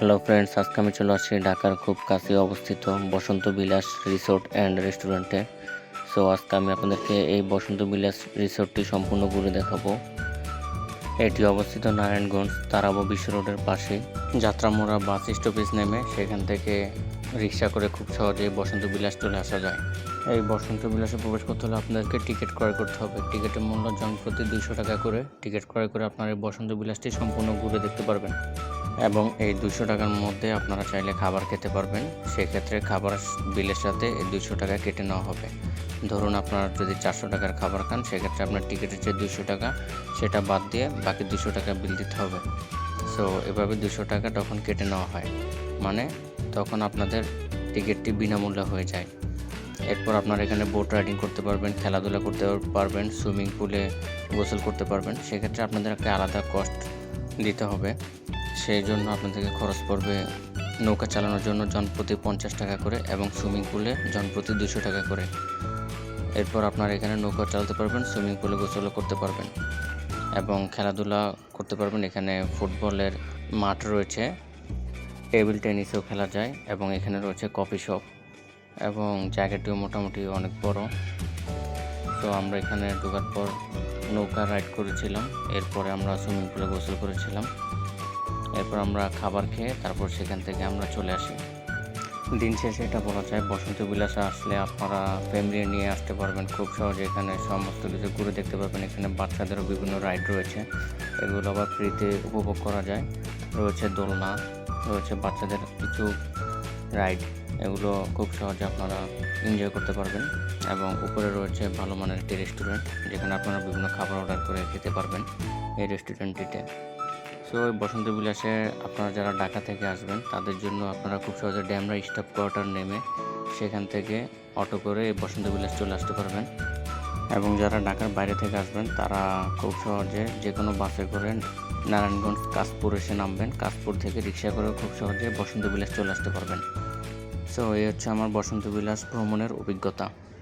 Hello friends, আজকে আমি চলে আসছি ঢাকার খুব কাছে অবস্থিত বসন্ত বিলাস রিসোর্ট অ্যান্ড রেস্টুরেন্টে। সো আজকে আমি আপনাদেরকে এই বসন্ত বিলাস রিসোর্টটি সম্পূর্ণ ঘুরে দেখাবো। এটি অবস্থিত নারায়ণগঞ্জ তারাবো বিশ্ব রোডের পাশে। যাত্রামোড়া বাস স্টপেজ নেমে সেখান থেকে রিক্সা করে খুব সহজেই বসন্ত বিলাস চলে আসা যায়। এই বসন্ত বিলাসে প্রবেশ করতে হলে আপনাদেরকে টিকিট ক্রয় করতে হবে। টিকিটের মূল্য জনপ্রতি 200 টাকা করে। টিকিট ক্রয় করে আপনারা এই বসন্ত বিলাসটি সম্পূর্ণ ঘুরে দেখতে পারবেন এবং এই 200 টাকার মধ্যে আপনারা চাইলে খাবার খেতে পারবেন। সেক্ষেত্রে খাবার বিলের সাথে এই 200 টাকা কেটে নেওয়া হবে। ধরুন আপনারা যদি 400 টাকার খাবার খান, সেক্ষেত্রে আপনার টিকিটের যে 200 টাকা সেটা বাদ দিয়ে বাকি 200 টাকা বিল দিতে হবে। সো এভাবে 200 টাকা তখন কেটে নেওয়া হয়, মানে তখন আপনাদের টিকিটটি বিনামূল্যে হয়ে যায়। এরপর আপনারা এখানে বোট রাইডিং করতে পারবেন, খেলাধুলা করতে পারবেন, সুইমিং পুলে গোসল করতে পারবেন। সেক্ষেত্রে আপনাদের একটা আলাদা কস্ট দিতে হবে। সেই জন্য আপনাদেরকে খরচ পড়বে নৌকা চালানোর জন্য জনপ্রতি 50 টাকা করে এবং সুইমিং পুলে জনপ্রতি 200 টাকা করে। এরপর আপনারা এখানে নৌকা চালাতে পারবেন, সুইমিং পুলে গোসলও করতে পারবেন এবং খেলাধুলা করতে পারবেন। এখানে ফুটবলের মাঠ রয়েছে, টেবিল টেনিসও খেলা যায় এবং এখানে রয়েছে কফি শপ এবং জায়গাটিও মোটামুটি অনেক বড়। তো আমরা এখানে ঢোকার পর নৌকা রাইড করেছিলাম, এরপরে আমরা সুইমিং পুলে গোসল করেছিলাম। এরপর আমরা খাবার খেয়ে তারপর সেখান থেকে আমরা চলে আসি। দিন শেষে এটা বলা যায়, বসন্ত বিলাসে আসলে আপনারা ফ্যামিলি নিয়ে আসতে পারবেন খুব সহজে। এখানে সমস্ত কিছু ঘুরে দেখতে পারবেন। এখানে বাচ্চাদেরও বিভিন্ন রাইড রয়েছে, এগুলো আবার ফ্রিতে উপভোগ করা যায়। রয়েছে দোলনা, রয়েছে বাচ্চাদের কিছু রাইড, এগুলো খুব সহজে আপনারা এনজয় করতে পারবেন। এবং উপরে রয়েছে ভালো মানের একটি রেস্টুরেন্ট, যেখানে আপনারা বিভিন্ন খাবার অর্ডার করে খেতে পারবেন এই রেস্টুরেন্টটিতে। সো এই বসন্ত বিলাসে আপনারা যারা ঢাকা থেকে আসবেন তাদের জন্য আপনারা খুব সহজে ড্যামরা স্টাফ কোয়ার্টার নেমে সেখান থেকে অটো করে এই বসন্ত বিলাস চলে আসতে পারবেন। এবং যারা ঢাকার বাইরে থেকে আসবেন তারা খুব সহজে যে কোনো বাসে করে নারায়ণগঞ্জ কাশপুর এসে নামবেন। কাশপুর থেকে রিক্সা করে খুব সহজে বসন্ত বিলাস চলে আসতে পারবেন। সো এই হচ্ছে আমার বসন্ত বিলাস ভ্রমণের অভিজ্ঞতা।